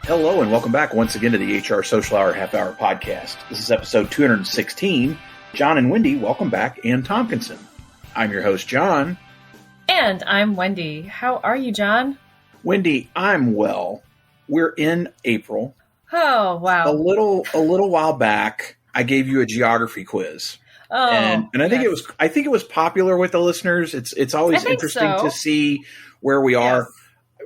Hello and welcome back once again to the HR Social Hour Half Hour Podcast. This is episode 216. Jon and Wendy, welcome back. Anne Tomkinson. I'm your host, Jon. And I'm Wendy. How are you, Jon? Wendy, I'm well. We're in April. Oh, wow. A little while back, I gave you a geography quiz. Oh, and I think it was popular with the listeners. It's always interesting to see where we are. Yes.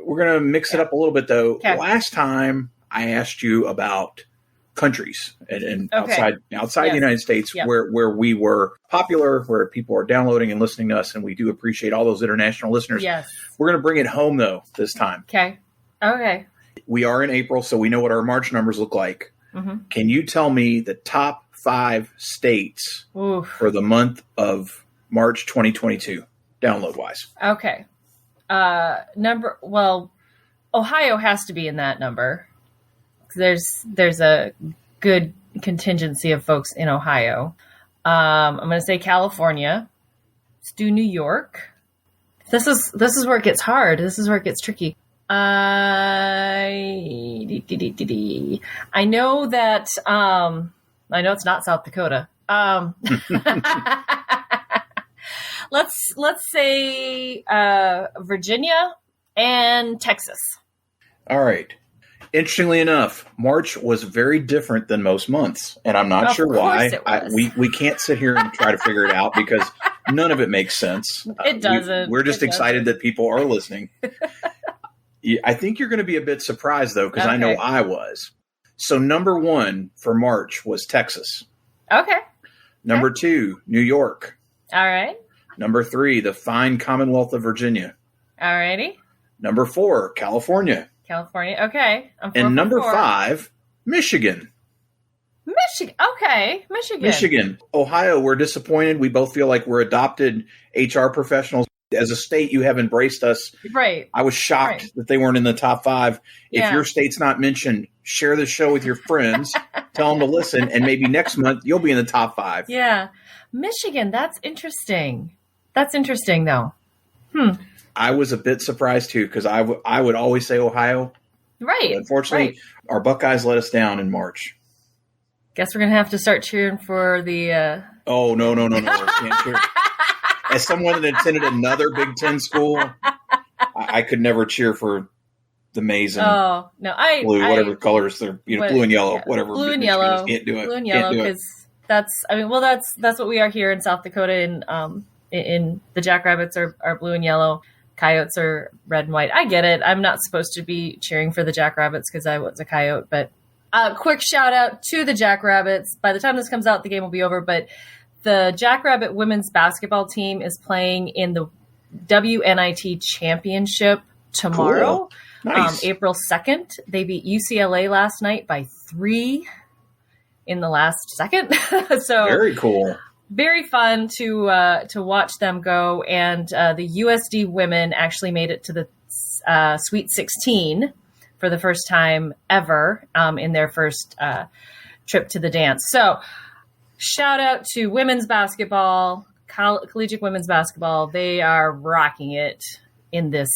We're going to mix it up a little bit, though. Okay. Last time, I asked you about countries and outside the United States where we were popular, where people are downloading and listening to us, and we do appreciate all those international listeners. Yes. We're going to bring it home, though, this time. Okay. We are in April, so we know what our March numbers look like. Mm-hmm. Can you tell me the top 5 states for the month of March 2022, download-wise? Okay. Ohio has to be in that number. There's a good contingency of folks in Ohio. I'm going to say California. Let's do New York. This is where it gets hard. This is where it gets tricky. I know that I know it's not South Dakota. Let's say Virginia and Texas. All right. Interestingly enough, March was very different than most months, and I'm not sure why. We can't sit here and try to figure it out because none of it makes sense. It doesn't. We're just excited that people are listening. I think you're going to be a bit surprised, though, because I know I was. So number 1 for March was Texas. Okay. Number 2, New York. All right. Number 3, the fine Commonwealth of Virginia. All righty. Number 4, California. Okay. And number 5, Michigan. Okay. Michigan. Ohio, we're disappointed. We both feel like we're adopted HR professionals. As a state, you have embraced us. Right. I was shocked that they weren't in the top 5. If your state's not mentioned, share the show with your friends. Tell them to listen. And maybe next month, you'll be in the top 5. Yeah. Michigan, that's interesting. That's interesting, though. I was a bit surprised, too, because I would always say Ohio. Right. But unfortunately, our Buckeyes let us down in March. Guess we're going to have to start cheering for the... Oh, no. Can't cheer. As someone that attended another Big Ten school, I could never cheer for the maize and blue, whatever colors they're, blue and yellow, whatever. Blue and yellow. Can't do it. Blue and yellow, because that's what we are here in South Dakota. In the Jackrabbits are blue and yellow. Coyotes are red and white. I get it. I'm not supposed to be cheering for the Jackrabbits because I was a Coyote, but quick shout out to the Jackrabbits. By the time this comes out, the game will be over, but the Jackrabbit women's basketball team is playing in the WNIT championship tomorrow, cool. Nice. April 2nd. They beat UCLA last night by 3 in the last second. So very cool. Very fun to watch them go. And the USD women actually made it to the Sweet 16 for the first time ever in their first trip to the dance. So shout out to women's basketball, collegiate women's basketball. They are rocking it in this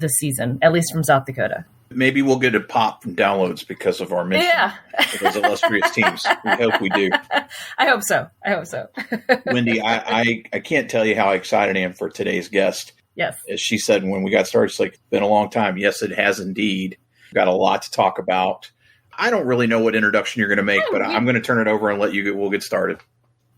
season, at least from South Dakota. Maybe we'll get a pop from downloads because of our mission. Yeah. For those illustrious teams. We hope we do. I hope so. Wendy, I can't tell you how excited I am for today's guest. Yes. As she said when we got started, it's like, it's been a long time. Yes, it has indeed. We've got a lot to talk about. I don't really know what introduction you're going to make, but I'm going to turn it over and we'll get started.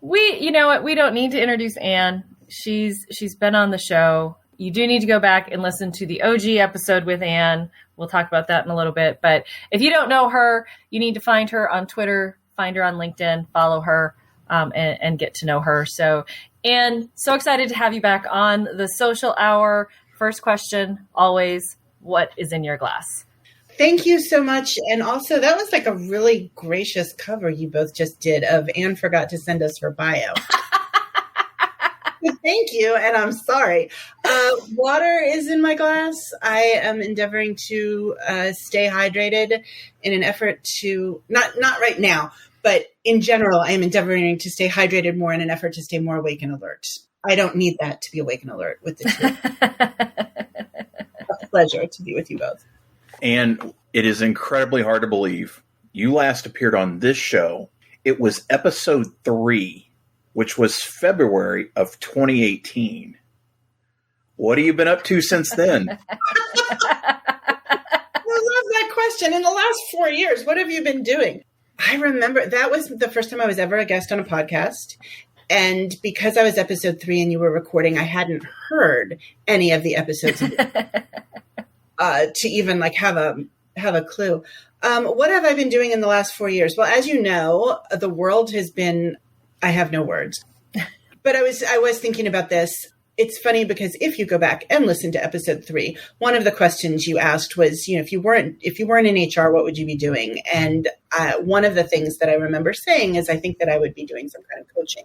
You know what? We don't need to introduce Anne. She's been on the show. You do need to go back and listen to the OG episode with Anne. We'll talk about that in a little bit. But if you don't know her, you need to find her on Twitter, find her on LinkedIn, follow her, and get to know her. So, Anne, so excited to have you back on the Social Hour. First question, always, what is in your glass? Thank you so much. And also, that was like a really gracious cover you both just did of Anne forgot to send us her bio. Thank you, and I'm sorry. Water is in my glass. I am endeavoring to stay hydrated in an effort to, not right now, but in general, I am endeavoring to stay hydrated more in an effort to stay more awake and alert. I don't need that to be awake and alert with the two. A pleasure to be with you both. And it is incredibly hard to believe. You last appeared on this show. It was episode 3, which was February of 2018. What have you been up to since then? I love that question. In the last 4 years, what have you been doing? I remember that was the first time I was ever a guest on a podcast. And because I was episode 3 and you were recording, I hadn't heard any of the episodes to even like have a clue. What have I been doing in the last 4 years? Well, as you know, the world has been, I have no words, but I was thinking about this. It's funny because if you go back and listen to episode 3, one of the questions you asked was, if you weren't in HR, what would you be doing? And one of the things that I remember saying is I think that I would be doing some kind of coaching.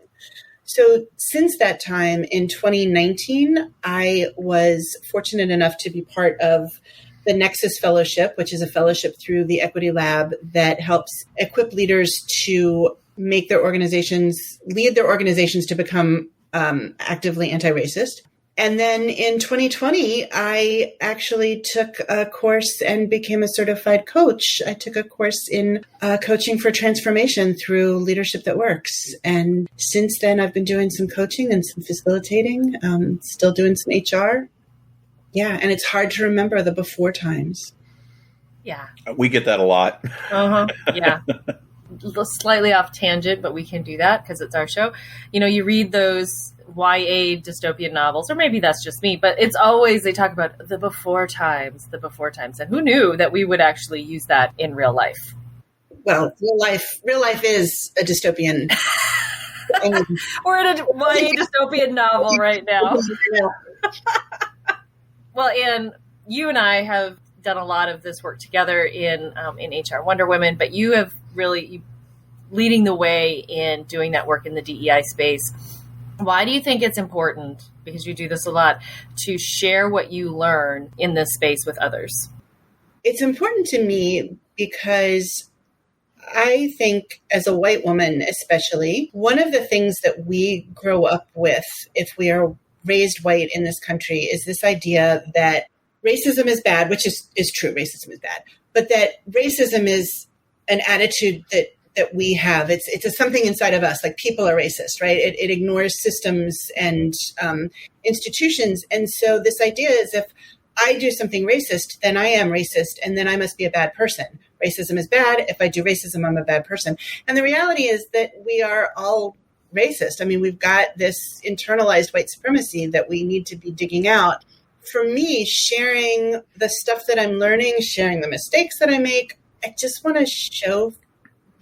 So since that time in 2019, I was fortunate enough to be part of the Nexus Fellowship, which is a fellowship through the Equity Lab that helps equip leaders to lead their organizations to become actively anti-racist. And then in 2020, I actually took a course and became a certified coach. I took a course in coaching for transformation through Leadership That Works. And since then, I've been doing some coaching and some facilitating, still doing some HR. Yeah, and it's hard to remember the before times. Yeah. We get that a lot. Uh-huh. Yeah. Slightly off tangent, but we can do that because it's our show. You read those YA dystopian novels, or maybe that's just me, but it's always, they talk about the before times. And who knew that we would actually use that in real life? Well, real life is a dystopian. We're in a YA dystopian novel right now. Well, Anne, you and I have done a lot of this work together in HR Wonder Women, but you have really leading the way in doing that work in the DEI space. Why do you think it's important, because you do this a lot, to share what you learn in this space with others? It's important to me because I think as a white woman, especially, one of the things that we grow up with if we are raised white in this country is this idea that racism is bad, which is true, racism is bad, but that racism is an attitude that we have. It's something inside of us, like people are racist, right? It ignores systems and institutions. And so this idea is if I do something racist, then I am racist, and then I must be a bad person. Racism is bad. If I do racism, I'm a bad person. And the reality is that we are all racist. I mean, we've got this internalized white supremacy that we need to be digging out. For me, sharing the stuff that I'm learning, sharing the mistakes that I make, I just want to show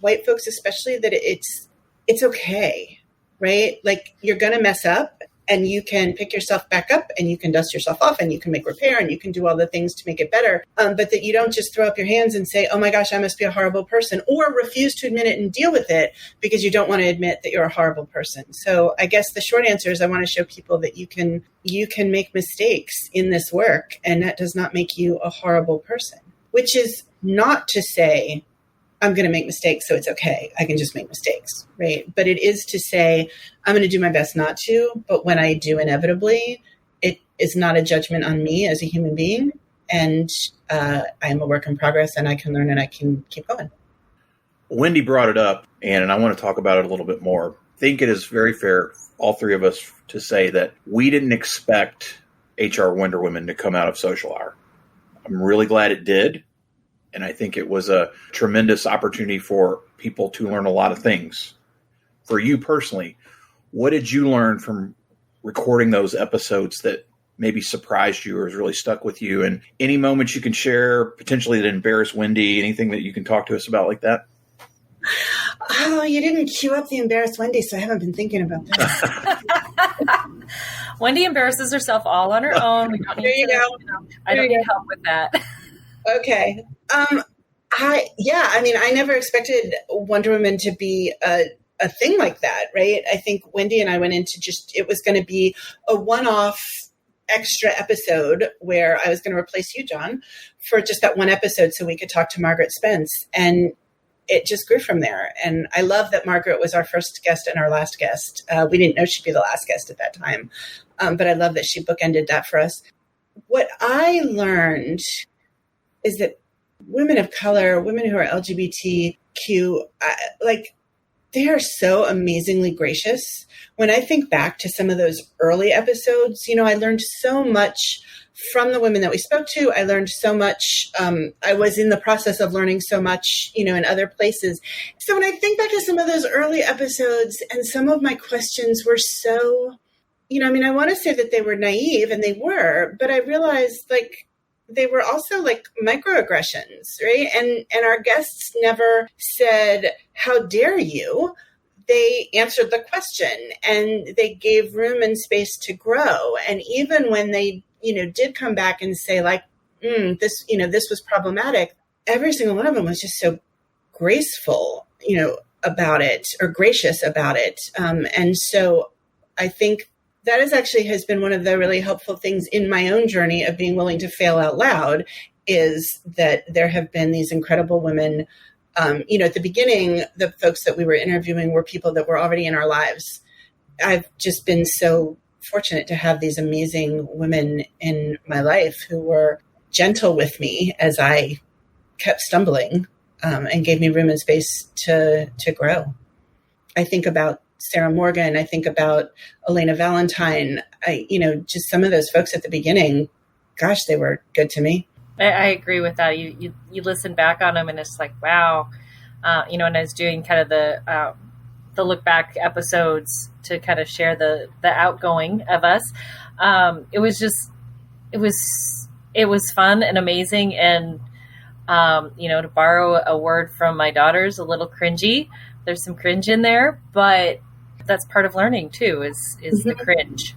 white folks especially that it's okay, right? Like, you're going to mess up and you can pick yourself back up and you can dust yourself off and you can make repair and you can do all the things to make it better. But that you don't just throw up your hands and say, oh my gosh, I must be a horrible person, or refuse to admit it and deal with it because you don't want to admit that you're a horrible person. So I guess the short answer is I want to show people that you can make mistakes in this work, and that does not make you a horrible person, which is not to say I'm going to make mistakes, so it's okay. I can just make mistakes, right? But it is to say, I'm going to do my best not to, but when I do inevitably, it is not a judgment on me as a human being. And I'm a work in progress, and I can learn and I can keep going. Wendy brought it up, and I want to talk about it a little bit more. I think it is very fair, all three of us, to say that we didn't expect HR Wonder Women to come out of Social Hour. I'm really glad it did. And I think it was a tremendous opportunity for people to learn a lot of things. For you personally, what did you learn from recording those episodes that maybe surprised you or has really stuck with you? And any moments you can share potentially that embarrassed Wendy, anything that you can talk to us about like that? Oh, you didn't cue up the embarrassed Wendy, so I haven't been thinking about that. Wendy embarrasses herself all on her own. We don't need I don't need help with that. Okay. I never expected Wonder Woman to be a thing like that, right? I think Wendy and I went into it was going to be a one-off extra episode where I was going to replace you, Jon, for just that one episode so we could talk to Margaret Spence. And it just grew from there. And I love that Margaret was our first guest and our last guest. We didn't know she'd be the last guest at that time. But I love that she bookended that for us. What I learned is that women of color, women who are LGBTQ, they are so amazingly gracious. When I think back to some of those early episodes, I learned so much from the women that we spoke to. I learned so much. I was in the process of learning so much, in other places. So when I think back to some of those early episodes, and some of my questions were so, I want to say that they were naive, and they were, but I realized they were also microaggressions, right? And our guests never said, "How dare you?" They answered the question, and they gave room and space to grow. And even when they, did come back and say this was problematic, every single one of them was just so graceful, about it, or gracious about it. And so I think that has been one of the really helpful things in my own journey of being willing to fail out loud, is that there have been these incredible women. At the beginning, the folks that we were interviewing were people that were already in our lives. I've just been so fortunate to have these amazing women in my life who were gentle with me as I kept stumbling, and gave me room and space to grow. I think about Sarah Morgan. I think about Elena Valentine. Just some of those folks at the beginning, gosh, they were good to me. I agree with that. You listen back on them and it's like, wow. And I was doing kind of the look back episodes to kind of share the outgoing of us. It was fun and amazing. And, to borrow a word from my daughters, a little cringy. There's some cringe in there, but that's part of learning too, is the cringe.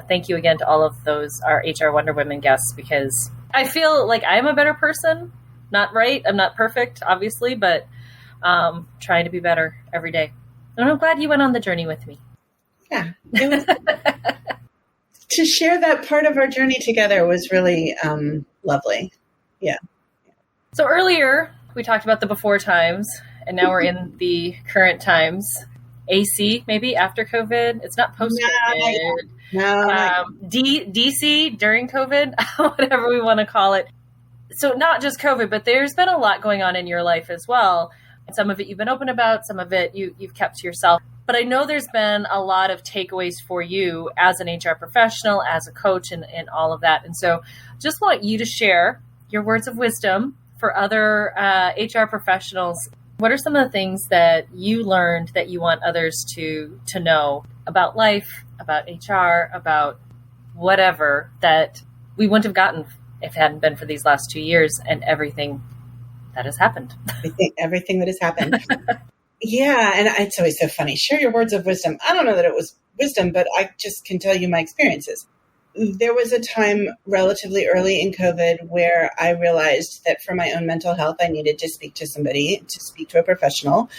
Thank you again to all of those, our HR Wonder Women guests, because I feel like I'm a better person. Not right. I'm not perfect, obviously, but trying to be better every day. And I'm glad you went on the journey with me. Yeah. To share that part of our journey together was really lovely. Yeah. So earlier we talked about the before times, and now we're in the current times. AC, maybe after COVID. It's not post-COVID. No. DC during COVID, whatever we want to call it. So not just COVID, but there's been a lot going on in your life as well. And some of it you've been open about, some of it you've kept to yourself. But I know there's been a lot of takeaways for you as an HR professional, as a coach, and all of that. And so just want you to share your words of wisdom for other HR professionals. What are some of the things that you learned that you want others to know about life, about HR, about whatever, that we wouldn't have gotten if it hadn't been for these last 2 years and everything that has happened? Everything that has happened. Yeah. And it's always so funny. Share your words of wisdom. I don't know that it was wisdom, but I just can tell you my experiences. There was a time relatively early in COVID where I realized that for my own mental health, I needed to speak to somebody, to speak to a professional.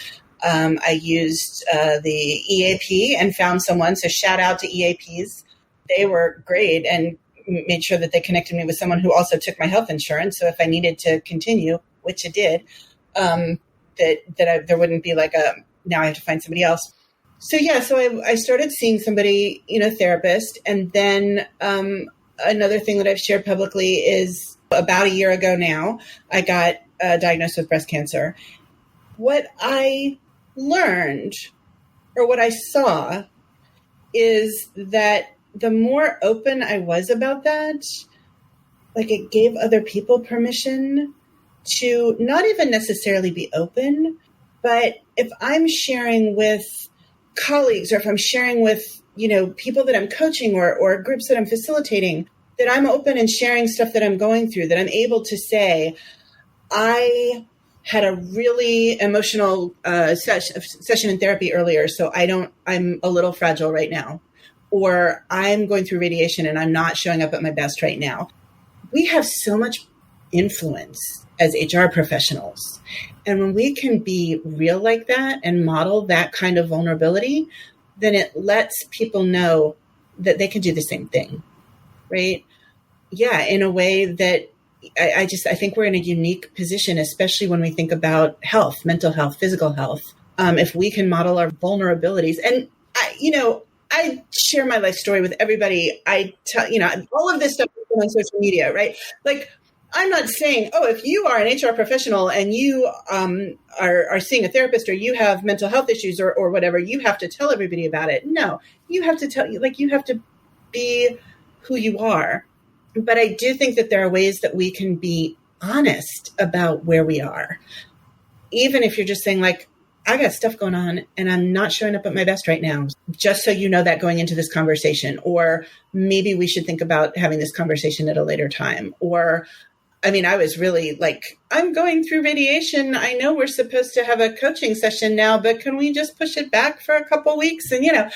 I used the EAP and found someone. So shout out to EAPs. They were great and made sure that they connected me with someone who also took my health insurance. So if I needed to continue, which it did, there wouldn't be now I have to find somebody else. So I started seeing somebody, therapist. And then another thing that I've shared publicly is about a year ago now, I got diagnosed with breast cancer. What I learned, or what I saw, is that the more open I was about that, it gave other people permission to not even necessarily be open, but if I'm sharing with colleagues, or if I'm sharing with, people that I'm coaching or groups that I'm facilitating, that I'm open and sharing stuff that I'm going through, that I'm able to say, I had a really emotional session in therapy earlier, so I'm a little fragile right now, or I'm going through radiation and I'm not showing up at my best right now. We have so much influence as HR professionals. And when we can be real like that and model that kind of vulnerability, then it lets people know that they can do the same thing, right? Yeah, in a way that I think we're in a unique position, especially when we think about health, mental health, physical health. If we can model our vulnerabilities, and I share my life story with everybody. I tell, all of this stuff on social media, right? I'm not saying, if you are an HR professional and you are seeing a therapist or you have mental health issues or whatever, you have to tell everybody about it. No, you have to you have to be who you are. But I do think that there are ways that we can be honest about where we are. Even if you're just saying like, I got stuff going on and I'm not showing up at my best right now, just so you know that going into this conversation, or maybe we should think about having this conversation at a later time. Or, I mean, I was really like, I'm going through radiation. I know we're supposed to have a coaching session now, but can we just push it back for a couple weeks? And,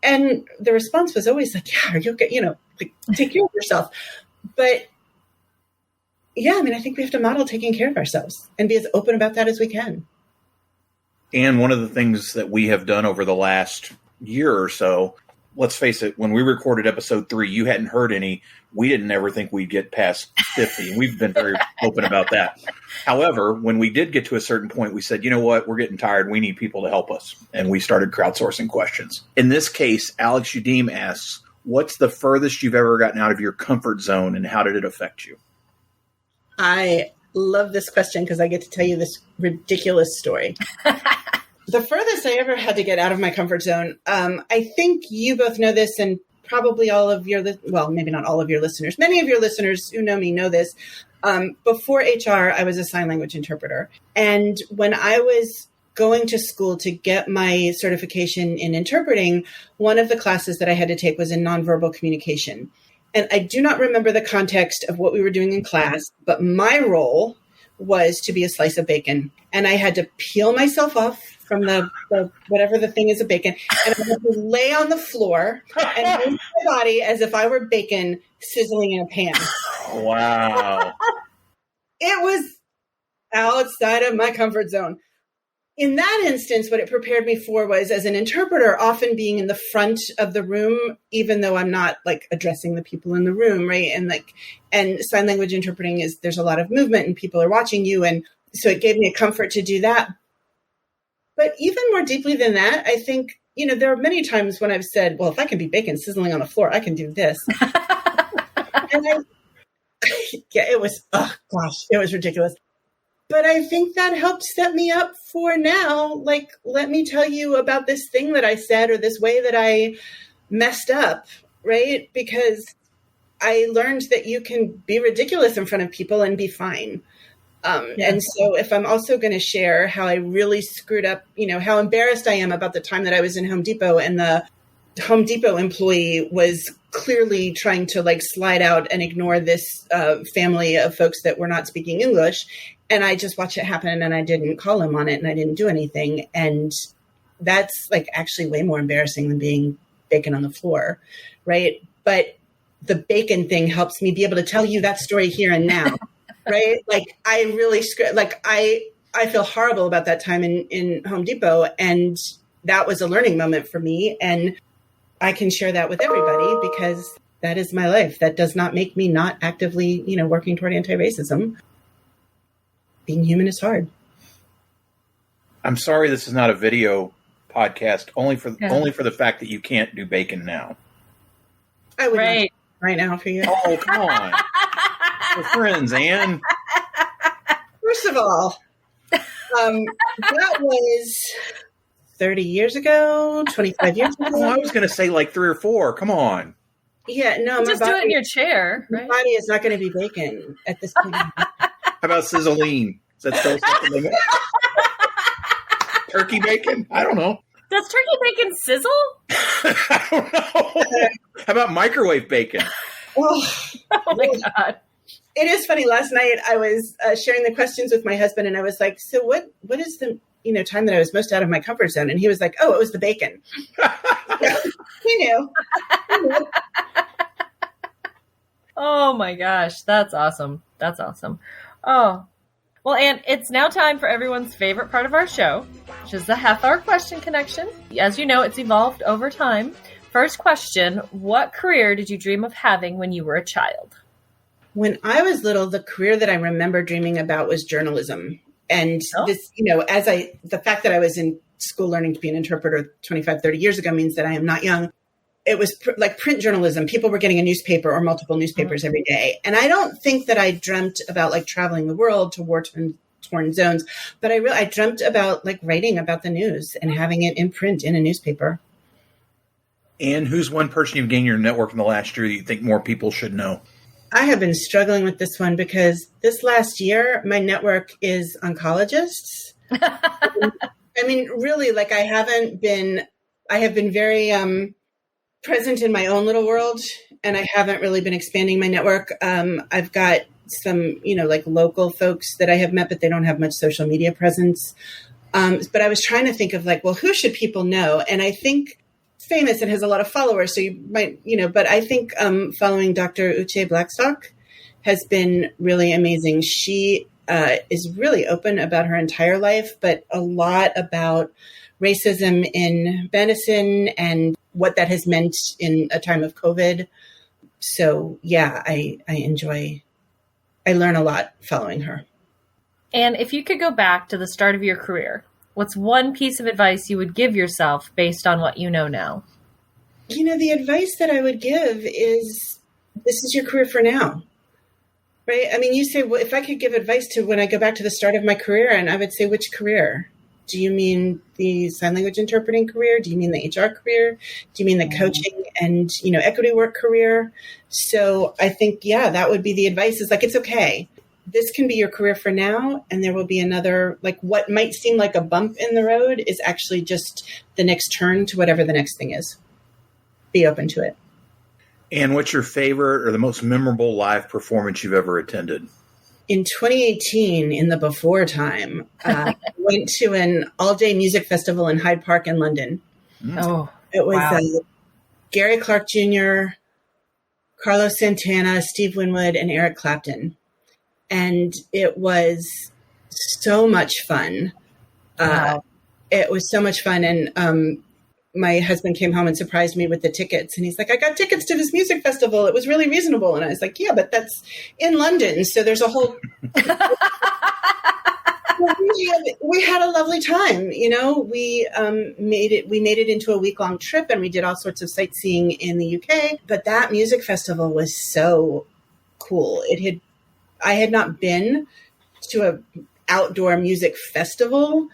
and the response was always like, yeah, are you okay? Like, take care of yourself. But yeah, I mean, I think we have to model taking care of ourselves and be as open about that as we can. And one of the things that we have done over the last year or so, let's face it, when we recorded episode 3, you hadn't heard any. We didn't ever think we'd get past 50. And we've been very open about that. However, when we did get to a certain point, we said, you know what, we're getting tired. We need people to help us. And we started crowdsourcing questions. In this case, Alex Udim asks, what's the furthest you've ever gotten out of your comfort zone and how did it affect you? I love this question because I get to tell you this ridiculous story. The furthest I ever had to get out of my comfort zone, I think you both know this, and probably all of your, maybe not all of your listeners, many of your listeners who know me know this. Before HR, I was a sign language interpreter. And when I was going to school to get my certification in interpreting, one of the classes that I had to take was in nonverbal communication. And I do not remember the context of what we were doing in class, but my role was to be a slice of bacon. And I had to peel myself off from the whatever the thing is of bacon, and I had to lay on the floor and move my body as if I were bacon sizzling in a pan. Wow. It was outside of my comfort zone. In that instance, what it prepared me for was, as an interpreter, often being in the front of the room, even though I'm not like addressing the people in the room, right? And sign language interpreting is, there's a lot of movement and people are watching you. And so it gave me a comfort to do that. But even more deeply than that, I think, there are many times when I've said, well, if I can be bacon sizzling on the floor, I can do this. It was ridiculous. But I think that helped set me up for now. Like, let me tell you about this thing that I said or this way that I messed up, right? Because I learned that you can be ridiculous in front of people and be fine. And so if I'm also going to share how I really screwed up, how embarrassed I am about the time that I was in Home Depot and the Home Depot employee was clearly trying to like slide out and ignore this family of folks that were not speaking English. And I just watched it happen and I didn't call him on it and I didn't do anything. And that's like actually way more embarrassing than being bacon on the floor. Right. But the bacon thing helps me be able to tell you that story here and now. Right. Like I really I feel horrible about that time in Home Depot. And that was a learning moment for me. And I can share that with everybody because that is my life. That does not make me not actively, working toward anti-racism. Being human is hard. I'm sorry this is not a video podcast, only for the fact that you can't do bacon now. I would right now for you. Oh, come on. We're friends, Anne. First of all, that was 30 years ago, 25 years ago. Well, I was going to say like 3 or 4. Come on. Yeah, no. Just do it in your chair. My body is not going to be bacon at this point. How about sizzling? Is that still something like that? Turkey bacon? I don't know. Does turkey bacon sizzle? I don't know. How about microwave bacon? Oh my God. It is funny. Last night I was sharing the questions with my husband and I was like, so what is the time that I was most out of my comfort zone? And he was like, oh, it was the bacon. He knew. Oh my gosh. That's awesome. That's awesome. Oh, well, Anne, it's now time for everyone's favorite part of our show, which is the half-hour question connection. As you know, it's evolved over time. First question, what career did you dream of having when you were a child? When I was little, the career that I remember dreaming about was journalism. And this, the fact that I was in school learning to be an interpreter 25, 30 years ago means that I am not young. it was like print journalism. People were getting a newspaper or multiple newspapers every day. And I don't think that I dreamt about like traveling the world to war-torn zones, but I dreamt about like writing about the news and having it in print in a newspaper. And who's one person you've gained your network in the last year that you think more people should know? I have been struggling with this one because this last year, my network is oncologists. I mean, really, like I have been very present in my own little world, and I haven't really been expanding my network. I've got some, like local folks that I have met, but they don't have much social media presence. But I was trying to think of like, well, who should people know? And I think famous and has a lot of followers. So you might, but I think following Dr. Uche Blackstock has been really amazing. She is really open about her entire life, but a lot about racism in medicine and what that has meant in a time of COVID. So yeah, I learn a lot following her. And if you could go back to the start of your career, what's one piece of advice you would give yourself based on what you know now? The advice that I would give is, this is your career for now, right? I mean, you say, well, if I could give advice to when I go back to the start of my career, and I would say, which career? Do you mean the sign language interpreting career? Do you mean the HR career? Do you mean the coaching and, equity work career? So I think, yeah, that would be the advice, is like, it's okay. This can be your career for now, and there will be another, like what might seem like a bump in the road is actually just the next turn to whatever the next thing is. Be open to it. And what's your favorite or the most memorable live performance you've ever attended? In 2018, in the before time, I went to an all-day music festival in Hyde Park in London. Oh, it was wow. Gary Clark Jr., Carlos Santana, Steve Winwood, and Eric Clapton. And it was so much fun. Wow. It was so much fun. And my husband came home and surprised me with the tickets. And he's like, I got tickets to this music festival. It was really reasonable. And I was like, yeah, but that's in London. So there's a whole... we had a lovely time. We made it into a week-long trip, and we did all sorts of sightseeing in the UK. But that music festival was so cool. I had not been to an outdoor music festival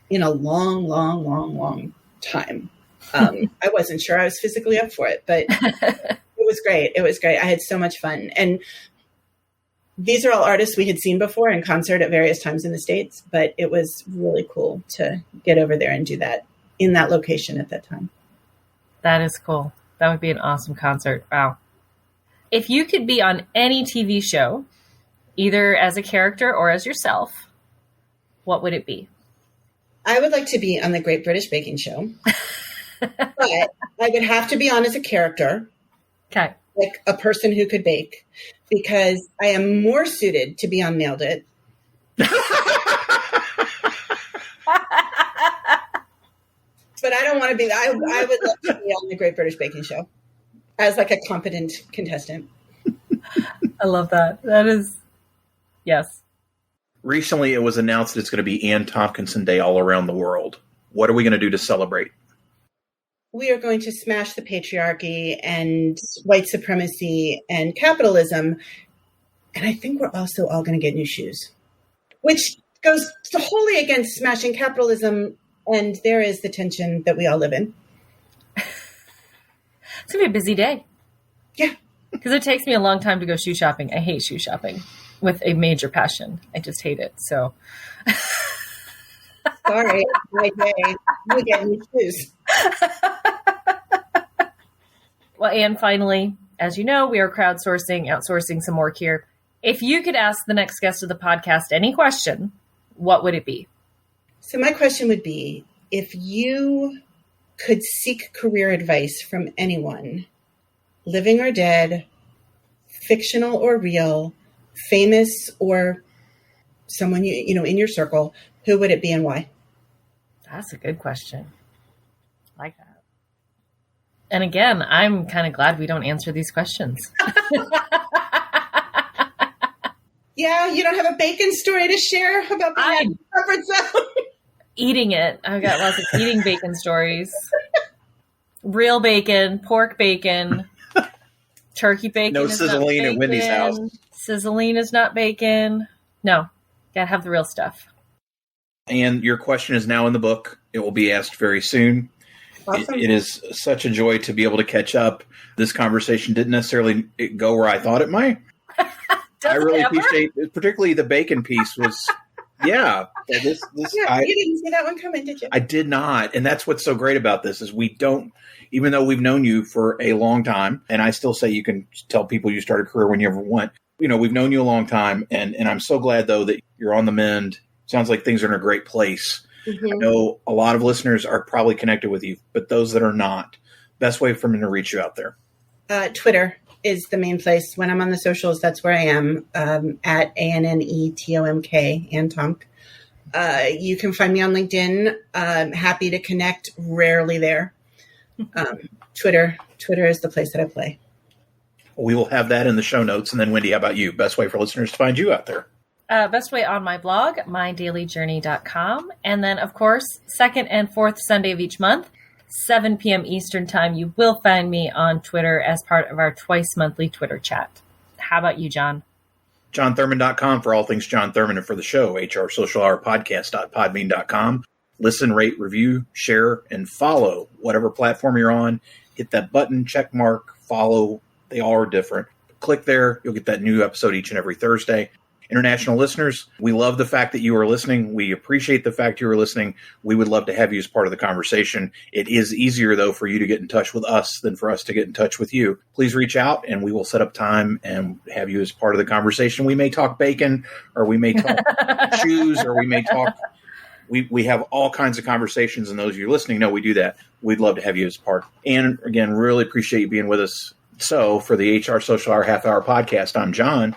in a long, long, long, long time. I wasn't sure I was physically up for it, but it was great. It was great. I had so much fun. And these are all artists we had seen before in concert at various times in the States, but it was really cool to get over there and do that in that location at that time. That is cool. That would be an awesome concert. Wow. If you could be on any TV show, either as a character or as yourself, what would it be? I would like to be on the Great British Baking Show, but I would have to be on as a character. Okay. Like a person who could bake, because I am more suited to be on Nailed It. But I don't want to be, I would love to be on the Great British Baking Show as like a competent contestant. I love that. That is, yes. Recently, it was announced that it's going to be Anne Tomkinson Day all around the world. What are we going to do to celebrate? We are going to smash the patriarchy and white supremacy and capitalism. And I think we're also all going to get new shoes, which goes wholly against smashing capitalism. And there is the tension that we all live in. It's going to be a busy day. Yeah. Because it takes me a long time to go shoe shopping. I hate shoe shopping with a major passion. I just hate it. So... Sorry, my day. We get new shoes. Well, and finally, as you know, we are crowdsourcing, outsourcing some work here. If you could ask the next guest of the podcast any question, what would it be? So my question would be, if you could seek career advice from anyone, living or dead, fictional or real, famous or someone you know in your circle, who would it be and why? That's a good question. I like that. And again, I'm kind of glad we don't answer these questions. Yeah, you don't have a bacon story to share about being in the comfort zone? Eating it. I've got lots of eating bacon stories. real bacon, pork bacon, turkey bacon. No sizzling at Wendy's house. Sizzling is not bacon. No, gotta have the real stuff. And your question is now in the book. It will be asked very soon. Awesome. It is such a joy to be able to catch up. This conversation didn't necessarily go where I thought it might. I really appreciate, particularly the bacon piece was, yeah. You didn't see that one coming, did you? I did not. And that's what's so great about this is we don't, even though we've known you for a long time, and I still say you can tell people you start a career when you ever want. You know, we've known you a long time, and I'm so glad, though, that you're on the mend. Sounds like things are in a great place. Mm-hmm. I know a lot of listeners are probably connected with you, but those that are not, best way for me to reach you out there? Twitter is the main place. When I'm on the socials, that's where I am, at ANNETOMK, Anne Tomk. You can find me on LinkedIn. Happy to connect, rarely there. Twitter is the place that I play. We will have that in the show notes. And then, Wendy, how about you? Best way for listeners to find you out there? Best way on my blog, mydailyjourney.com. And then, of course, second and fourth Sunday of each month, 7 p.m. Eastern Time, you will find me on Twitter as part of our twice monthly Twitter chat. How about you, John? JohnThurman.com for all things Jon Thurman, and for the show, hrsocialhourpodcast.podbean.com. Listen, rate, review, share, and follow whatever platform you're on. Hit that button, check mark, follow. They all are different. Click there. You'll get that new episode each and every Thursday. International listeners, we love the fact that you are listening. We appreciate the fact you are listening. We would love to have you as part of the conversation. It is easier, though, for you to get in touch with us than for us to get in touch with you. Please reach out, and we will set up time and have you as part of the conversation. We may talk bacon, or we may talk shoes, or we may talk... We have all kinds of conversations, and those of you listening know we do that. We'd love to have you as part. And, again, really appreciate you being with us. So, for the HR Social Hour Half Hour Podcast, I'm John.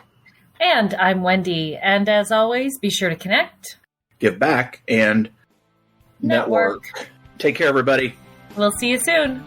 And I'm Wendy. And as always, be sure to connect, give back, and network. Take care, everybody. We'll see you soon.